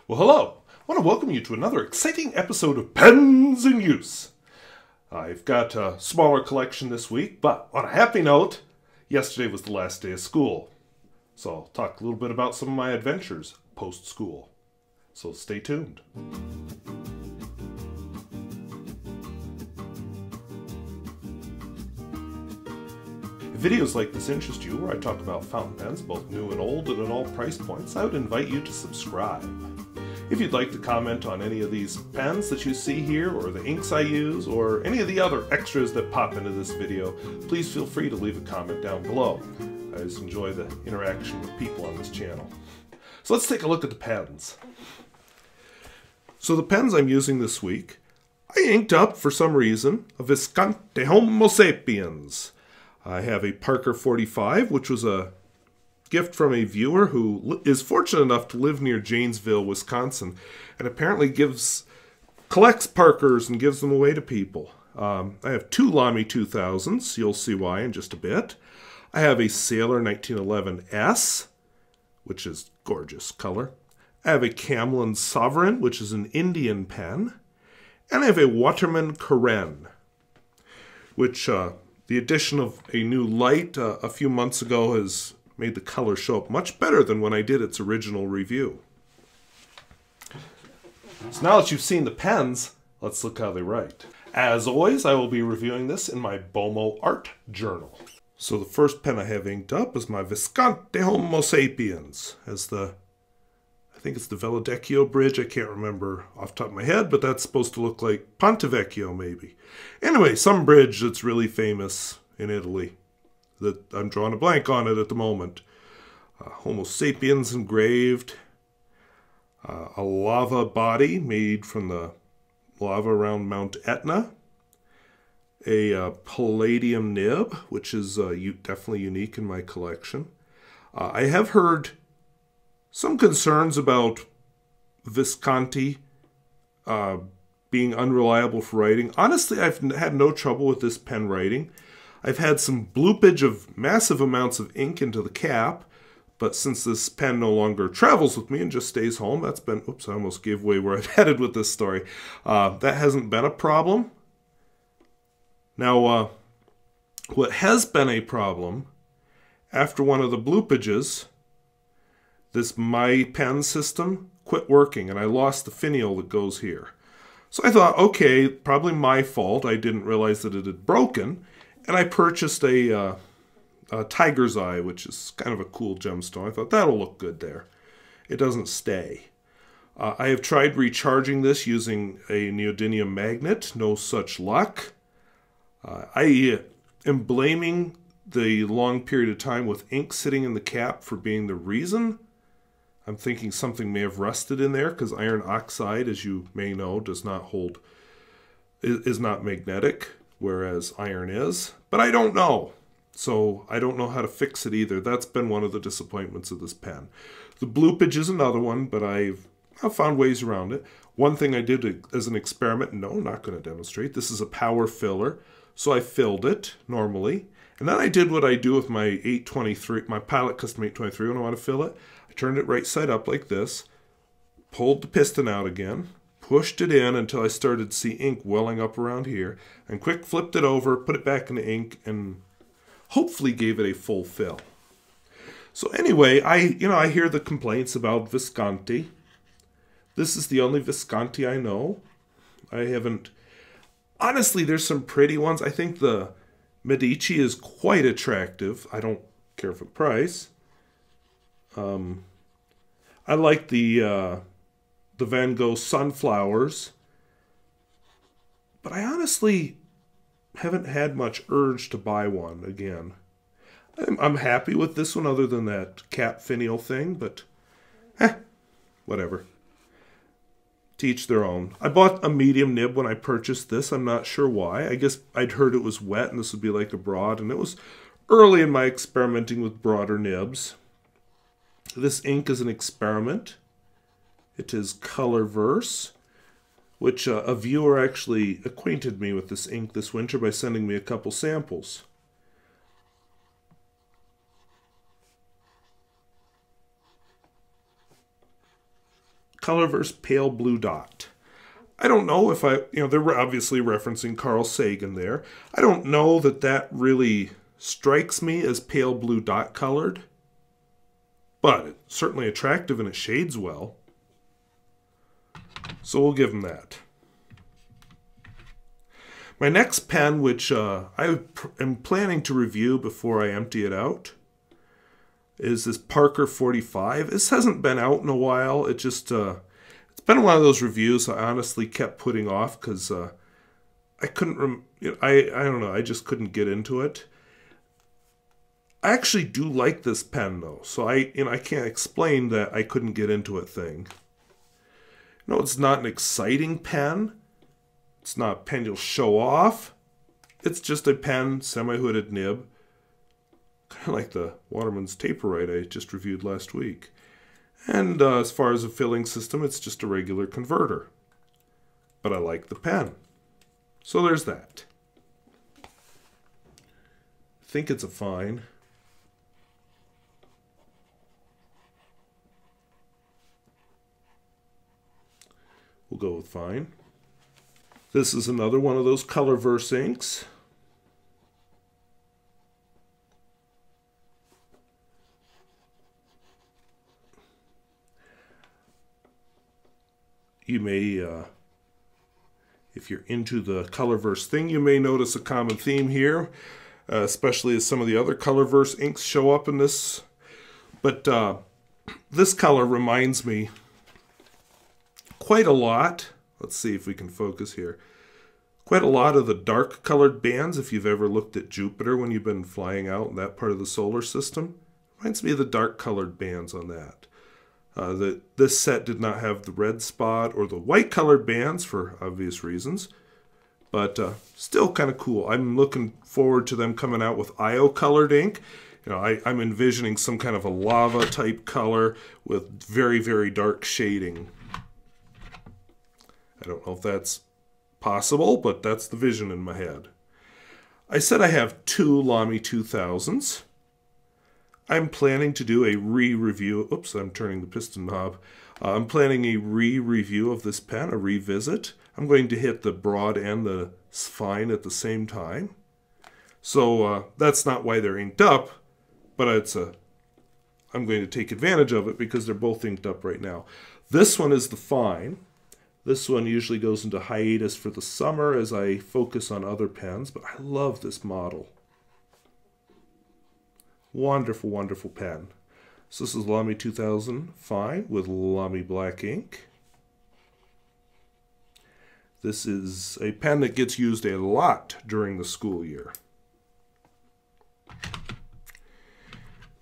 Well, hello. I want to welcome you to another exciting episode of Pens in Use. I've got a smaller collection this week, but on a happy note, yesterday was the last day of school. So I'll talk a little bit about some of my adventures post-school. So stay tuned. If videos like this interest you, where I talk about fountain pens, both new and old and at all price points, I would invite you to subscribe. If you'd like to comment on any of these pens that you see here, or the inks I use, or any of the other extras that pop into this video, please feel free to leave a comment down below. I just enjoy the interaction with people on this channel. So let's take a look at the pens. So the pens I'm using this week, I inked up, for some reason, a Visconti Homo Sapiens. I have a Parker 45, which was a gift from a viewer who is fortunate enough to live near Janesville, Wisconsin, and apparently collects Parkers and gives them away to people. I have two Lamy 2000s, you'll see why in just a bit. I have a Sailor 1911 S, which is gorgeous color. I have a Camlin Sovereign, which is an Indian pen. And I have a Waterman Carène, which the addition of a new light a few months ago has made the color show up much better than when I did its original review. So now that you've seen the pens, let's look how they write. As always, I will be reviewing this in my Bomo art journal. So the first pen I have inked up is my Visconti Homo Sapiens. I think it's the Veladecchio bridge, I can't remember off the top of my head, but that's supposed to look like Ponte Vecchio maybe. Anyway, some bridge that's really famous in Italy. That I'm drawing a blank on it at the moment. Homo sapiens engraved. A lava body made from the lava around Mount Etna. A palladium nib, which is definitely unique in my collection. I have heard some concerns about Visconti being unreliable for writing. Honestly, I've had no trouble with this pen writing. I've had some bloopage of massive amounts of ink into the cap, but since this pen no longer travels with me and just stays home, that's been, oops, I almost gave away where I'm headed with this story. That hasn't been a problem. Now, what has been a problem, after one of the bloopages, this My Pen system quit working, and I lost the finial that goes here. So I thought, okay, probably my fault. I didn't realize that it had broken. And I purchased a tiger's eye, which is kind of a cool gemstone. I thought that'll look good there. It doesn't stay. I have tried recharging this using a neodymium magnet. No such luck. I am blaming the long period of time with ink sitting in the cap for being the reason. I'm thinking something may have rusted in there because iron oxide, as you may know, is not magnetic, whereas iron is. But I don't know. So I don't know how to fix it either. That's been one of the disappointments of this pen. The bloopage is another one, but I've found ways around it. One thing I did as an experiment, no, not going to demonstrate. This is a power filler. So I filled it normally. And then I did what I do with my 823, my Pilot Custom 823 when I want to fill it. I turned it right side up like this, pulled the piston out again, pushed it in until I started to see ink welling up around here, and quick flipped it over, put it back in the ink, and hopefully gave it a full fill. So anyway, I hear the complaints about Visconti. This is the only Visconti I know. I haven't... Honestly, there's some pretty ones. I think the Medici is quite attractive. I don't care for the price. I like the Van Gogh Sunflowers, but I honestly haven't had much urge to buy one again. I'm happy with this one other than that cap finial thing, but whatever. To each their own. I bought a medium nib when I purchased this. I'm not sure why. I guess I'd heard it was wet and this would be like a broad, and it was early in my experimenting with broader nibs. This ink is an experiment. It is Colorverse, which a viewer actually acquainted me with this ink this winter by sending me a couple samples. Colorverse Pale Blue Dot. I don't know if they're obviously referencing Carl Sagan there. I don't know that that really strikes me as pale blue dot colored, but it's certainly attractive and it shades well. So we'll give them that. My next pen, which I am planning to review before I empty it out, is this Parker 45. This hasn't been out in a while. It just, it's been one of those reviews I honestly kept putting off because I couldn't, I don't know, I just couldn't get into it. I actually do like this pen though, so I can't explain that I couldn't get into it thing. No, it's not an exciting pen. It's not a pen you'll show off. It's just a pen, semi-hooded nib. Kind of like the Waterman's Taperite I just reviewed last week. And as far as a filling system, it's just a regular converter. But I like the pen. So there's that. I think it's a fine. We'll go with fine. This is another one of those Colorverse inks. You may, if you're into the Colorverse thing, you may notice a common theme here, especially as some of the other Colorverse inks show up in this. But this color reminds me quite a lot. Let's see if we can focus here. Quite a lot of the dark colored bands, if you've ever looked at Jupiter when you've been flying out in that part of the solar system. Reminds me of the dark colored bands on that. This set did not have the red spot or the white colored bands for obvious reasons. But still kind of cool. I'm looking forward to them coming out with IO colored ink. I'm envisioning some kind of a lava type color with very, very dark shading. I don't know if that's possible, but that's the vision in my head. I said I have two Lamy 2000s. I'm planning to do a re-review. Oops, I'm turning the piston knob. I'm planning a re-review of this pen, a revisit. I'm going to hit the broad and the fine at the same time. So that's not why they're inked up, but I'm going to take advantage of it because they're both inked up right now. This one is the fine. This one usually goes into hiatus for the summer as I focus on other pens, but I love this model. Wonderful, wonderful pen. So this is Lamy 2000 fine with Lamy black ink. This is a pen that gets used a lot during the school year.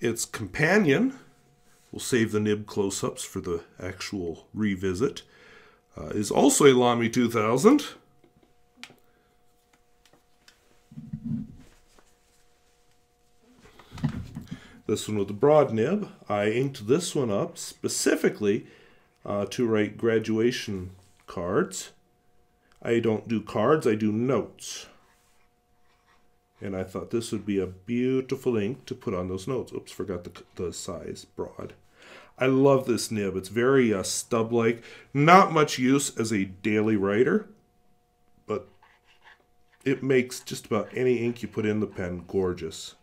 Its companion, we'll save the nib close-ups for the actual revisit, is also a Lamy 2000. This one with the broad nib. I inked this one up specifically to write graduation cards. I don't do cards, I do notes. And I thought this would be a beautiful ink to put on those notes. Oops, forgot the size, broad. I love this nib. It's very stub-like. Not much use as a daily writer, but it makes just about any ink you put in the pen gorgeous.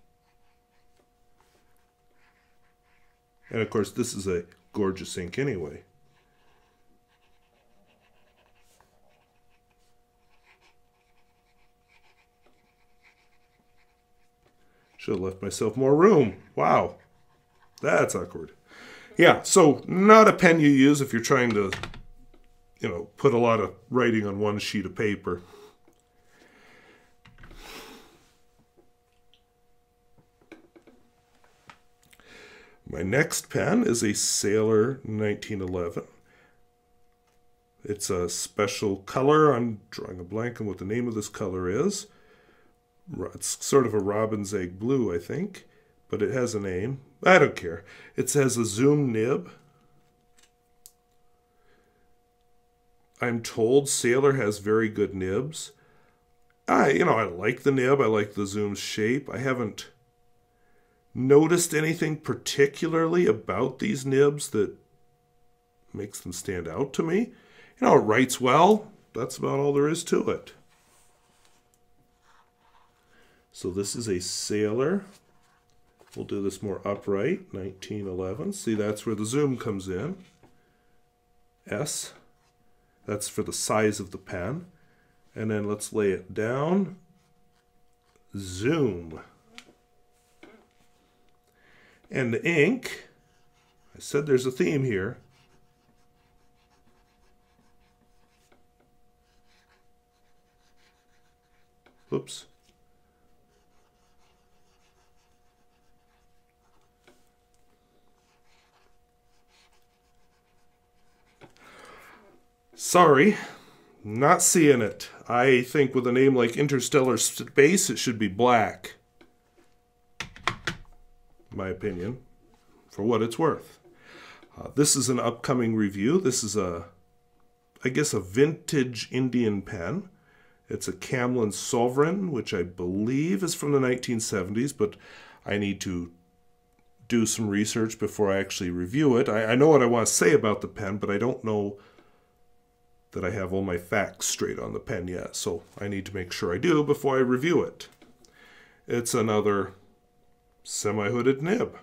And of course, this is a gorgeous ink anyway. Should have left myself more room. Wow, that's awkward. Yeah, so not a pen you use if you're trying to, put a lot of writing on one sheet of paper. My next pen is a Sailor 1911. It's a special color. I'm drawing a blank on what the name of this color is. It's sort of a robin's egg blue, I think, but it has a name. I don't care. It has a zoom nib. I'm told Sailor has very good nibs. I like the nib. I like the zoom shape. I haven't noticed anything particularly about these nibs that makes them stand out to me. You know, it writes well. That's about all there is to it. So this is a Sailor. We'll do this more upright, 1911. See, that's where the zoom comes in. S. That's for the size of the pen. And then let's lay it down. Zoom. And the ink, I said there's a theme here. Oops. Sorry, not seeing it. I think with a name like Interstellar Space, it should be black. My opinion, for what it's worth. This is an upcoming review. This is I guess a vintage Indian pen. It's a Camlin Sovereign, which I believe is from the 1970s, but I need to do some research before I actually review it. I know what I want to say about the pen, but I don't know that I have all my facts straight on the pen yet, so I need to make sure I do before I review it. It's another semi-hooded nib.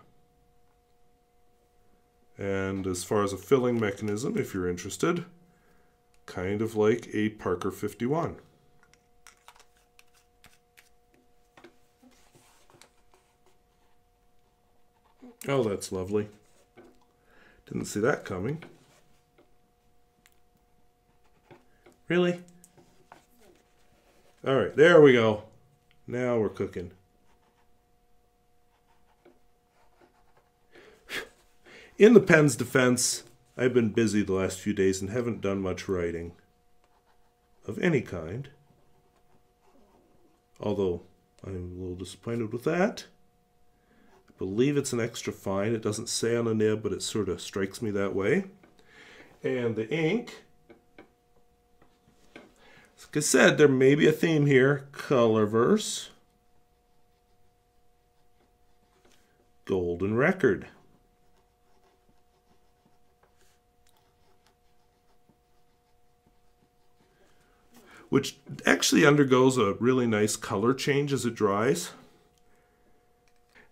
And as far as a filling mechanism, if you're interested, kind of like a Parker 51. Oh, that's lovely. Didn't see that coming. Really? All right, there we go. Now we're cooking. In the pen's defense, I've been busy the last few days and haven't done much writing of any kind. Although I'm a little disappointed with that. I believe it's an extra fine. It doesn't say on the nib, but it sort of strikes me that way. And the ink, like I said, there may be a theme here. Colorverse. Golden Record. Which actually undergoes a really nice color change as it dries.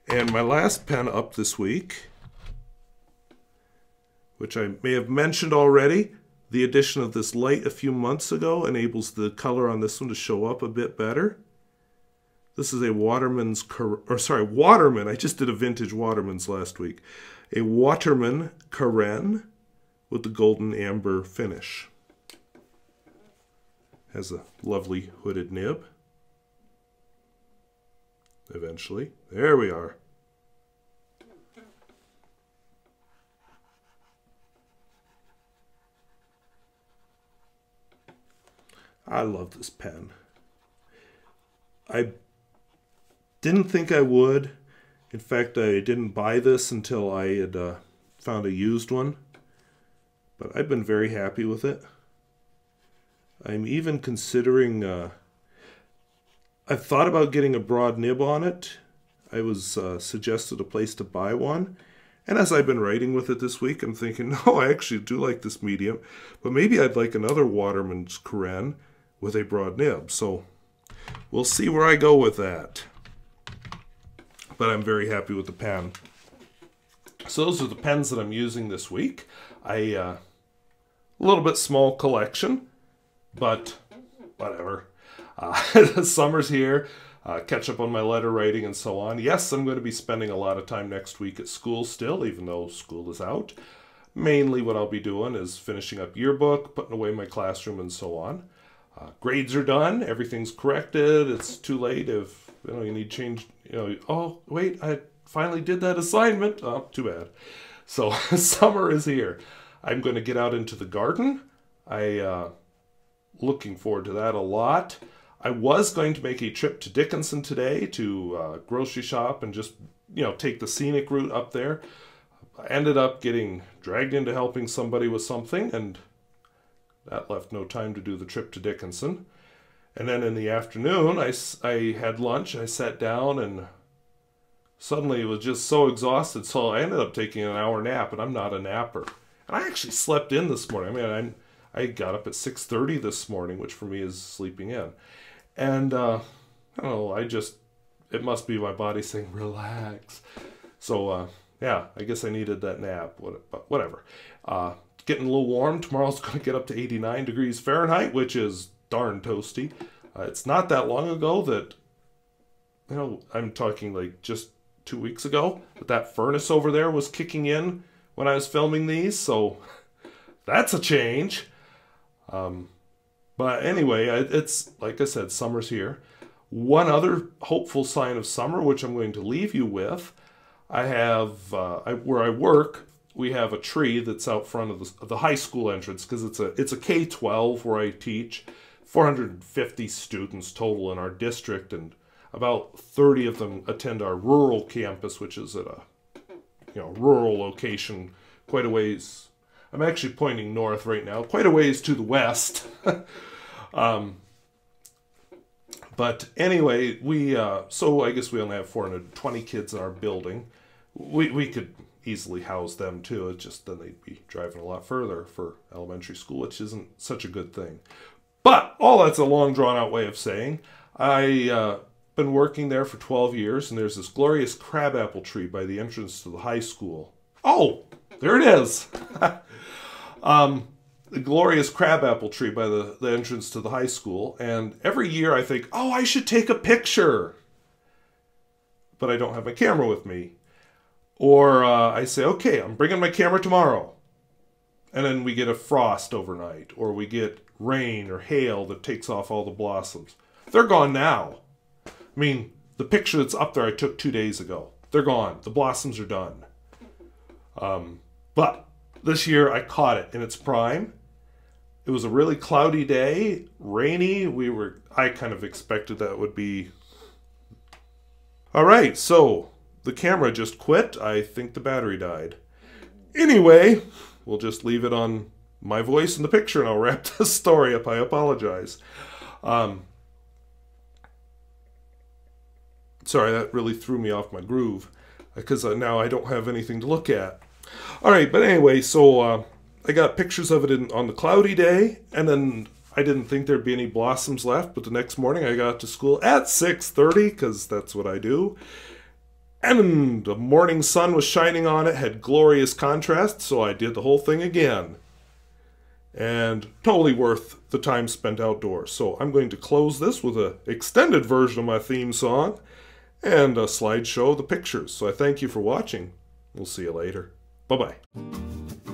And my last pen up this week, which I may have mentioned already, the addition of this light a few months ago enables the color on this one to show up a bit better. This is a Waterman, I just did a vintage Waterman's last week. A Waterman Carène with the golden amber finish. Has a lovely hooded nib. Eventually. There we are. I love this pen. I didn't think I would. In fact, I didn't buy this until I had found a used one. But I've been very happy with it. I'm even considering, I've thought about getting a broad nib on it. I was suggested a place to buy one. And as I've been writing with it this week, I'm thinking, no, I actually do like this medium. But maybe I'd like another Waterman's Carène with a broad nib. So we'll see where I go with that. But I'm very happy with the pen. So those are the pens that I'm using this week. A little bit small collection. But whatever. The summer's here. Catch up on my letter writing and so on. Yes, I'm going to be spending a lot of time next week at school still, even though school is out. Mainly what I'll be doing is finishing up yearbook, putting away my classroom and so on. Grades are done. Everything's corrected. It's too late if you need change. Oh, wait, I finally did that assignment. Oh, too bad. So summer is here. I'm going to get out into the garden. Looking forward to that a lot. I was going to make a trip to Dickinson today to grocery shop and just, take the scenic route up there. I ended up getting dragged into helping somebody with something, and that left no time to do the trip to Dickinson. And then in the afternoon, I had lunch, I sat down, and suddenly was just so exhausted, so I ended up taking an hour nap, and I'm not a napper. And I actually slept in this morning. I mean, I got up at 6:30 this morning, which for me is sleeping in. And, I don't know, it must be my body saying, relax. So, yeah, I guess I needed that nap, but whatever. Getting a little warm. Tomorrow's going to get up to 89 degrees Fahrenheit, which is darn toasty. It's not that long ago that, you know, I'm talking like just 2 weeks ago, that furnace over there was kicking in when I was filming these, so that's a change. But anyway, it's, like I said, summer's here. One other hopeful sign of summer, which I'm going to leave you with, I have, where I work, we have a tree that's out front of the high school entrance, because it's a K-12 where I teach. 450 students total in our district, and about 30 of them attend our rural campus, which is at a rural location quite a ways. I'm actually pointing north right now, quite a ways to the west. But anyway, so I guess we only have 420 kids in our building. We could easily house them too. It's just then they'd be driving a lot further for elementary school, which isn't such a good thing. But all that's a long drawn out way of saying I've been working there for 12 years, and there's this glorious crabapple tree by the entrance to the high school. Oh, there it is. The glorious crabapple tree by the entrance to the high school. And every year I think, oh, I should take a picture. But I don't have my camera with me. Or I say, okay, I'm bringing my camera tomorrow. And then we get a frost overnight. Or we get rain or hail that takes off all the blossoms. They're gone now. I mean, the picture that's up there I took 2 days ago. They're gone. The blossoms are done. But this year I caught it in its prime. It was a really cloudy day, rainy. I kind of expected that would be. All right, so the camera just quit. I think the battery died. Anyway, we'll just leave it on my voice in the picture, and I'll wrap this story up. I apologize. Sorry, that really threw me off my groove, because now I don't have anything to look at. All right, but anyway, so I got pictures of it on the cloudy day, and then I didn't think there'd be any blossoms left, but the next morning I got to school at 6:30, because that's what I do. And the morning sun was shining on it, had glorious contrast, so I did the whole thing again. And totally worth the time spent outdoors. So I'm going to close this with an extended version of my theme song and a slideshow of the pictures. So I thank you for watching. We'll see you later. Bye-bye.